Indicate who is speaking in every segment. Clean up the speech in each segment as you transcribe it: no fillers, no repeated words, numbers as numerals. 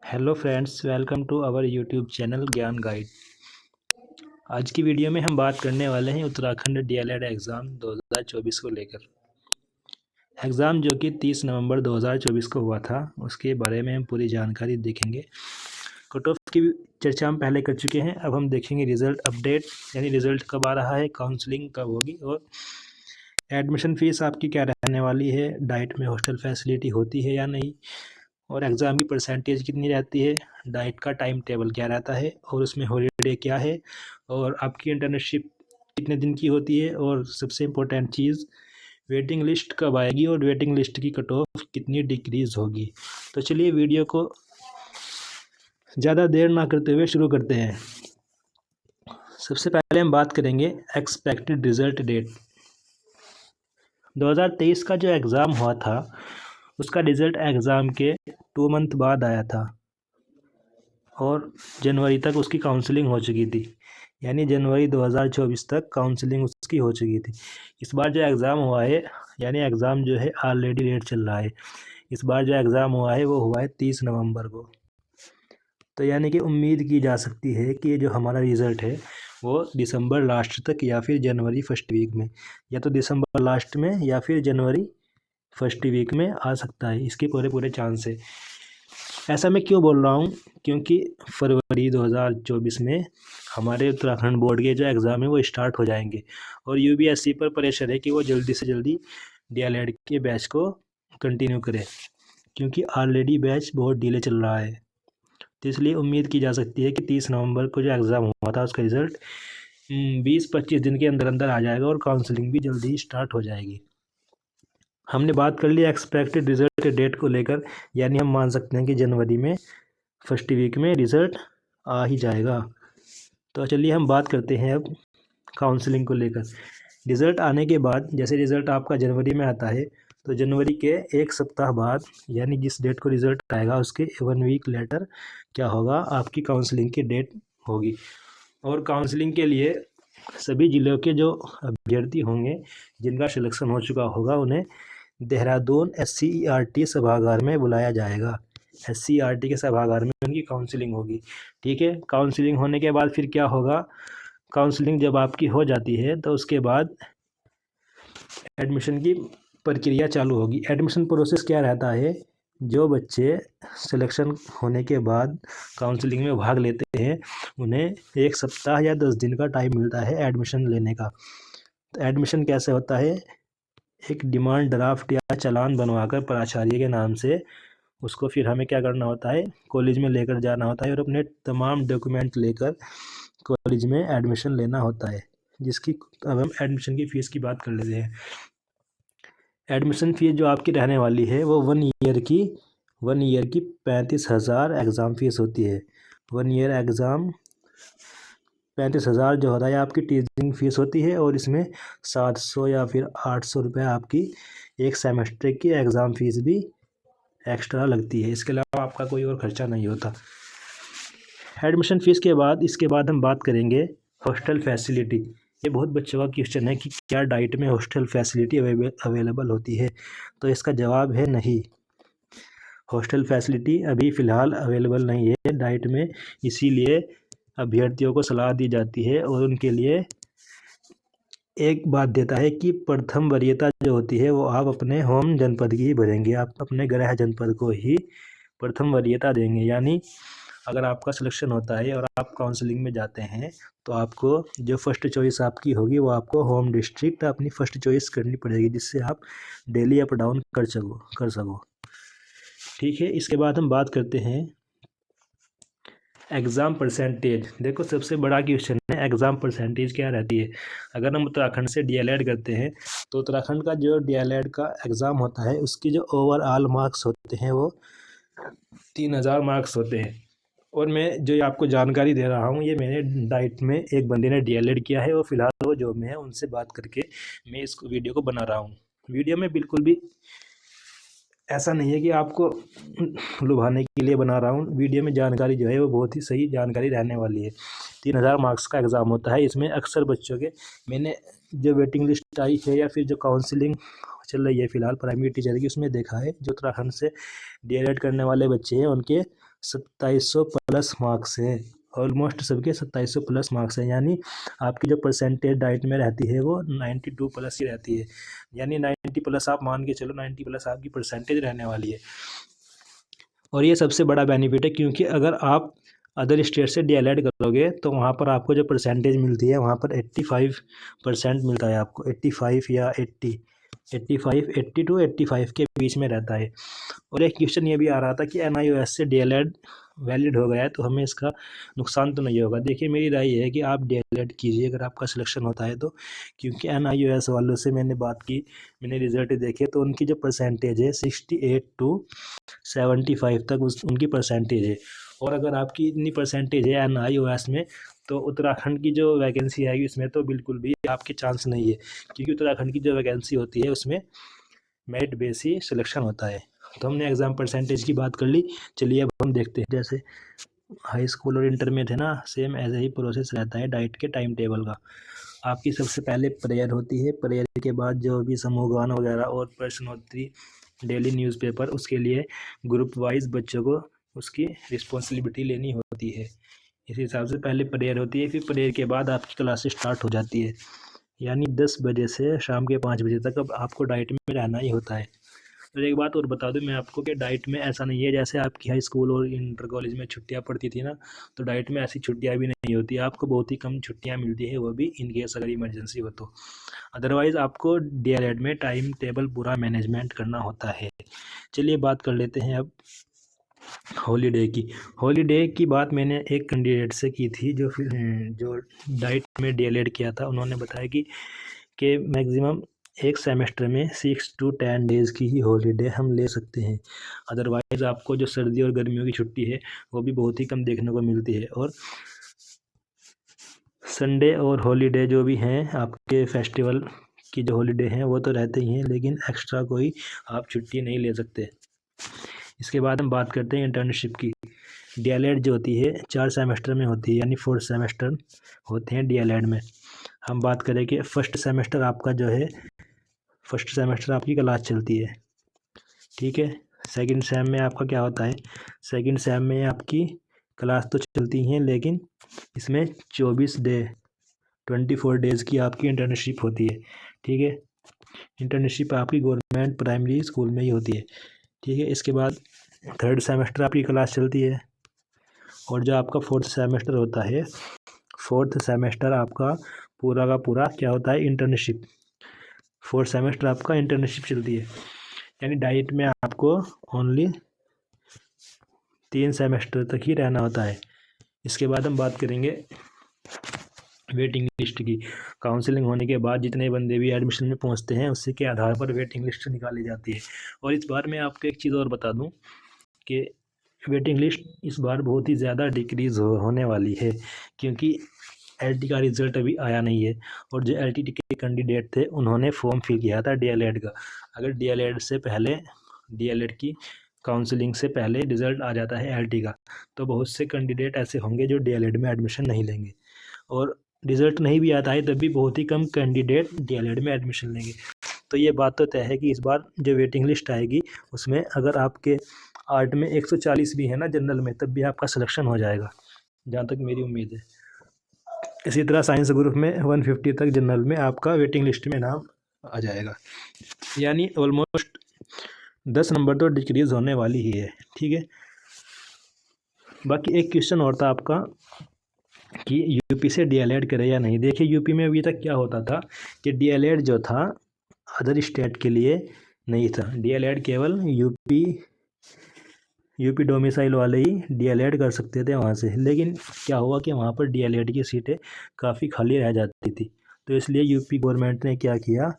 Speaker 1: Hello friends, welcome to our YouTube channel Gyan guide. आज की video में हम बात करने वाले हैं उत्तराखंड डीएलएड एग्ज़ाम 2024 को लेकर। एग्ज़ाम जो कि 30 नवंबर 2024 को हुआ था, उसके बारे में हम पूरी जानकारी देखेंगे। कट ऑफ की चर्चा हम पहले कर चुके हैं। अब हम देखेंगे रिज़ल्ट अपडेट, यानी रिज़ल्ट कब आ रहा है, काउंसलिंग कब होगी और एडमिशन फ़ीस आपकी क्या रहने वाली है, डाइट में हॉस्टल फैसिलिटी होती है या नहीं, और एग्ज़ाम की परसेंटेज कितनी रहती है, डाइट का टाइम टेबल क्या रहता है और उसमें हॉलीडे क्या है, और आपकी इंटर्नशिप कितने दिन की होती है, और सबसे इम्पोर्टेंट चीज़ वेटिंग लिस्ट कब आएगी और वेटिंग लिस्ट की कट ऑफ कितनी डिक्रीज़ होगी। तो चलिए वीडियो को ज़्यादा देर ना करते हुए शुरू करते हैं। सबसे पहले हम बात करेंगे एक्सपेक्टेड रिज़ल्ट डेट। 2023 का जो एग्ज़ाम हुआ था उसका रिज़ल्ट एग्ज़ाम के 2 मंथ बाद आया था और जनवरी तक उसकी काउंसलिंग हो चुकी थी, यानी जनवरी 2024 तक काउंसलिंग उसकी हो चुकी थी। इस बार जो एग्ज़ाम हुआ है, यानी एग्ज़ाम जो है ऑलरेडी लेट चल रहा है। इस बार जो एग्ज़ाम हुआ है वो हुआ है 30 नवंबर को। तो यानी कि उम्मीद की जा सकती है कि ये जो हमारा रिज़ल्ट है वो दिसंबर लास्ट तक या फिर जनवरी फर्स्ट वीक में, या तो दिसंबर लास्ट में या फिर जनवरी फर्स्ट वीक में आ सकता है। इसके पूरे पूरे चांस है। ऐसा मैं क्यों बोल रहा हूँ, क्योंकि फरवरी 2024 में हमारे उत्तराखंड बोर्ड के जो एग्ज़ाम है वो स्टार्ट हो जाएंगे और यूपीएससी पर प्रेशर है कि वो जल्दी से जल्दी डीएलएड के बैच को कंटिन्यू करे, क्योंकि ऑलरेडी बैच बहुत डिले चल रहा है। तो इसलिए उम्मीद की जा सकती है कि 30 नवंबर को जो एग्ज़ाम हुआ था उसका रिज़ल्ट 20-25 दिन के अंदर अंदर आ जाएगा और काउंसलिंग भी जल्दी ही स्टार्ट हो जाएगी। हमने बात कर ली एक्सपेक्टेड रिज़ल्ट डेट को लेकर, यानी हम मान सकते हैं कि जनवरी में फर्स्ट वीक में रिज़ल्ट आ ही जाएगा। तो चलिए हम बात करते हैं अब काउंसलिंग को लेकर। रिज़ल्ट आने के बाद, जैसे रिज़ल्ट आपका जनवरी में आता है तो जनवरी के एक सप्ताह बाद, यानी जिस डेट को रिज़ल्ट आएगा उसके 1 वीक लेटर क्या होगा, आपकी काउंसलिंग की डेट होगी। और काउंसलिंग के लिए सभी ज़िलों के जो अभ्यर्थी होंगे जिनका सिलेक्शन हो चुका होगा उन्हें देहरादून SCERT सभागार में बुलाया जाएगा। SCERT के सभागार में उनकी काउंसलिंग होगी। ठीक है, काउंसलिंग होने के बाद फिर क्या होगा, काउंसलिंग जब आपकी हो जाती है तो उसके बाद एडमिशन की प्रक्रिया चालू होगी। एडमिशन प्रोसेस क्या रहता है, जो बच्चे सिलेक्शन होने के बाद काउंसलिंग में भाग लेते हैं उन्हें 1 सप्ताह या 10 दिन का टाइम मिलता है एडमिशन लेने का। तो एडमिशन कैसे होता है, एक डिमांड ड्राफ्ट या चालान बनवाकर प्राचार्य के नाम से उसको फिर हमें क्या करना होता है, कॉलेज में लेकर जाना होता है और अपने तमाम डॉक्यूमेंट लेकर कॉलेज में एडमिशन लेना होता है। जिसकी अब हम एडमिशन की फ़ीस की बात कर लेते हैं। एडमिशन फ़ीस जो आपकी रहने वाली है वो 1 ईयर की 35,000 एग्ज़ाम फ़ीस होती है। 1 ईयर एग्ज़ाम 35,000 जो होता है आपकी टीचिंग फ़ीस होती है, और इसमें 700 या फिर 800 रुपये आपकी एक सेमेस्टर की एग्ज़ाम फ़ीस भी एक्स्ट्रा लगती है। इसके अलावा आपका कोई और ख़र्चा नहीं होता। एडमिशन फ़ीस के बाद, इसके बाद हम बात करेंगे हॉस्टल फैसिलिटी। ये बहुत बच्चों का क्वेश्चन है कि क्या डाइट में हॉस्टल फैसिलिटी अवेलेबल होती है, तो इसका जवाब है नहीं। हॉस्टल फैसिलिटी अभी फ़िलहाल अवेलेबल नहीं है डाइट में, इसीलिए अभ्यर्थियों को सलाह दी जाती है और उनके लिए एक बाध्यता है कि प्रथम वरीयता जो होती है वो आप अपने होम जनपद की ही भरेंगे, आप अपने गृह जनपद को ही प्रथम वरीयता देंगे। यानी अगर आपका सिलेक्शन होता है और आप काउंसलिंग में जाते हैं तो आपको जो फर्स्ट चॉइस आपकी होगी वो आपको होम डिस्ट्रिक्ट अपनी फर्स्ट चॉइस करनी पड़ेगी, जिससे आप डेली अप डाउन कर सको। ठीक है, इसके बाद हम बात करते हैं एग्ज़ाम परसेंटेज। देखो सबसे बड़ा क्वेश्चन है एग्ज़ाम परसेंटेज क्या रहती है। अगर हम उत्तराखंड से डीएलएड करते हैं तो उत्तराखंड का जो डीएलएड का एग्ज़ाम होता है उसकी जो ओवरऑल मार्क्स होते हैं वो 3000 मार्क्स होते हैं। और मैं जो आपको जानकारी दे रहा हूँ ये मैंने डाइट में एक बंदे ने डीएलएड किया है और फिलहाल वो जॉब में है, उनसे बात करके मैं इस वीडियो को बना रहा हूँ। वीडियो में बिल्कुल भी ऐसा नहीं है कि आपको लुभाने के लिए बना रहा हूँ। वीडियो में जानकारी जो है वो बहुत ही सही जानकारी रहने वाली है। 3000 मार्क्स का एग्ज़ाम होता है। इसमें अक्सर बच्चों के, मैंने जो वेटिंग लिस्ट आई है या फिर जो काउंसलिंग चल रही है फिलहाल प्राइमरी टीचर की, उसमें देखा है जो उत्तराखंड से डीएलएड करने वाले बच्चे हैं उनके 2700 प्लस मार्क्स हैं। ऑलमोस्ट सबके 2700 प्लस मार्क्स हैं, यानी आपकी जो परसेंटेज डाइट में रहती है वो 92 प्लस ही रहती है, यानी 90 प्लस आप मान के चलो, 90 प्लस आपकी परसेंटेज रहने वाली है। और ये सबसे बड़ा बेनिफिट है, क्योंकि अगर आप अदर स्टेट से डीएलएड करोगे तो वहाँ पर आपको जो परसेंटेज मिलती है वहाँ पर 85% मिलता है आपको, 85 या 80 टू 85 के बीच में रहता है। और एक क्वेश्चन ये भी आ रहा था कि NIOS से डीएलएड वैलिड हो गया है तो हमें इसका नुकसान तो नहीं होगा। देखिए मेरी राय ये है कि आप डीएलएड कीजिए अगर आपका सिलेक्शन होता है तो, क्योंकि NIOS वालों से मैंने बात की, मैंने रिजल्ट देखे तो उनकी जो परसेंटेज है 68 टू 75 तक उनकी परसेंटेज है। और अगर आपकी इतनी परसेंटेज है NIOS में तो उत्तराखंड की जो वैकेंसी आएगी उसमें तो बिल्कुल भी आपके चांस नहीं है, क्योंकि उत्तराखंड की जो वैकेंसी होती है उसमें मेरिट बेस ही सिलेक्शन होता है। तो हमने एग्ज़ाम परसेंटेज की बात कर ली, चलिए अब हम देखते हैं। जैसे हाई स्कूल और इंटर में थे ना, सेम ऐसे ही प्रोसेस रहता है डाइट के टाइम टेबल का। आपकी सबसे पहले प्रेयर होती है, प्रेयर के बाद जो भी समूह गान वगैरह और प्रश्नोत्तरी, डेली न्यूज़पेपर, उसके लिए ग्रुप वाइज बच्चों को उसकी रिस्पॉन्सिबिलिटी लेनी होती है। इस हिसाब से पहले प्रेयर होती है, फिर प्रेयर के बाद आपकी क्लासेस स्टार्ट हो जाती है, यानी 10 बजे से शाम के 5 बजे तक अब आपको डाइट में रहना ही होता है। और एक बात और बता दूं मैं आपको कि डाइट में ऐसा नहीं है जैसे आपकी हाई स्कूल और इंटर कॉलेज में छुट्टियां पड़ती थी ना, तो डाइट में ऐसी छुट्टियां भी नहीं होती, आपको बहुत ही कम छुट्टियां मिलती है, वो भी इन केस अगर इमरजेंसी हो तो। अदरवाइज़ आपको डीएलएड में टाइम टेबल पूरा मैनेजमेंट करना होता है। चलिए बात कर लेते हैं अब हॉलीडे की। हॉलीडे की बात मैंने एक कैंडिडेट से की थी जो डाइट में डीएलएड किया था। उन्होंने बताया कि मैक्सिमम एक सेमेस्टर में 6 टू 10 डेज़ की ही हॉलीडे हम ले सकते हैं। अदरवाइज़ आपको जो सर्दी और गर्मियों की छुट्टी है वो भी बहुत ही कम देखने को मिलती है। और संडे और हॉलीडे जो भी हैं आपके फेस्टिवल की जो हॉलीडे हैं वो तो रहते ही हैं, लेकिन एक्स्ट्रा कोई आप छुट्टी नहीं ले सकते। इसके बाद हम बात करते हैं इंटर्नशिप की। डीएलएड जो होती है 4 सेमेस्टर में होती है, यानी 4 सेमेस्टर होते हैं डीएलएड में। हम बात करें कि फर्स्ट सेमेस्टर आपका जो है, फर्स्ट सेमेस्टर आपकी क्लास चलती है, ठीक है। सेकंड सेम में आपका क्या होता है, सेकंड सेम में आपकी क्लास तो चलती हैं, लेकिन इसमें 24 डेज़ की आपकी इंटर्नशिप होती है, ठीक है। इंटर्नशिप आपकी गवर्नमेंट प्राइमरी स्कूल में ही होती है, ठीक है। इसके बाद थर्ड सेमेस्टर आपकी क्लास चलती है, और जो आपका फोर्थ सेमेस्टर होता है, फोर्थ सेमेस्टर आपका पूरा का पूरा क्या होता है, इंटर्नशिप। फोर्थ सेमेस्टर आपका इंटर्नशिप चलती है, यानी डाइट में आपको ओनली 3 सेमेस्टर तक ही रहना होता है। इसके बाद हम बात करेंगे वेटिंग लिस्ट की। काउंसलिंग होने के बाद जितने बंदे भी एडमिशन में पहुंचते हैं उसी के आधार पर वेटिंग लिस्ट निकाली जाती है। और इस बार मैं आपको एक चीज़ और बता दूं कि वेटिंग लिस्ट इस बार बहुत ही ज़्यादा डिक्रीज़ होने वाली है, क्योंकि एलटी का रिज़ल्ट अभी आया नहीं है, और जो एलटी के कैंडिडेट थे उन्होंने फॉर्म फिल किया था डीएलएड का। अगर डीएलएड से पहले, डीएलएड की काउंसलिंग से पहले रिज़ल्ट आ जाता है एलटी का, तो बहुत से कैंडिडेट ऐसे होंगे जो डीएलएड में एडमिशन नहीं लेंगे, और रिज़ल्ट नहीं भी आता है तब भी बहुत ही कम कैंडिडेट डीएलएड में एडमिशन लेंगे। तो ये बात तो तय है कि इस बार जो वेटिंग लिस्ट आएगी उसमें अगर आपके आर्ट में 140 भी है ना जनरल में, तब भी आपका सिलेक्शन हो जाएगा, जहाँ तक मेरी उम्मीद है। इसी तरह साइंस ग्रुप में 150 तक जनरल में आपका वेटिंग लिस्ट में नाम आ जाएगा, यानी ऑलमोस्ट 10 नंबर तो डिक्रीज़ होने वाली ही है, ठीक है। बाकी एक क्वेश्चन और था आपका कि यूपी से डीएलएड करे या नहीं। देखिए यूपी में अभी तक क्या होता था कि डीएलएड जो था अदर स्टेट के लिए नहीं था, डीएलएड केवल यूपी डोमिसाइल वाले ही डीएलएड कर सकते थे वहाँ से। लेकिन क्या हुआ कि वहाँ पर डीएलएड की सीटें काफ़ी खाली रह जाती थी, तो इसलिए यूपी गवर्नमेंट ने क्या किया,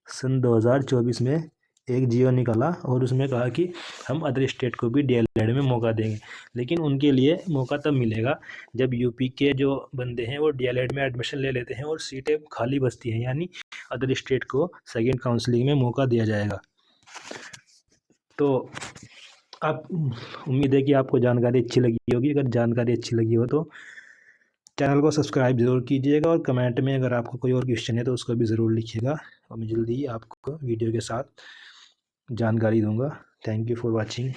Speaker 1: सन 2024 में एक जियो निकाला और उसमें कहा कि हम अदर स्टेट को भी डीएलएड में मौका देंगे। लेकिन उनके लिए मौका तब मिलेगा जब यूपी के जो बंदे हैं वो डीएलएड में एडमिशन ले लेते हैं और सीटें खाली बचती हैं, यानी अदर स्टेट को सेकेंड काउंसलिंग में मौका दिया जाएगा। तो आप, उम्मीद है कि आपको जानकारी अच्छी लगी होगी। अगर जानकारी अच्छी लगी हो तो चैनल को सब्सक्राइब ज़रूर कीजिएगा और कमेंट में अगर आपको कोई और क्वेश्चन है तो उसको भी ज़रूर लिखिएगा और मैं जल्दी ही आपको वीडियो के साथ जानकारी दूंगा। Thank you for watching.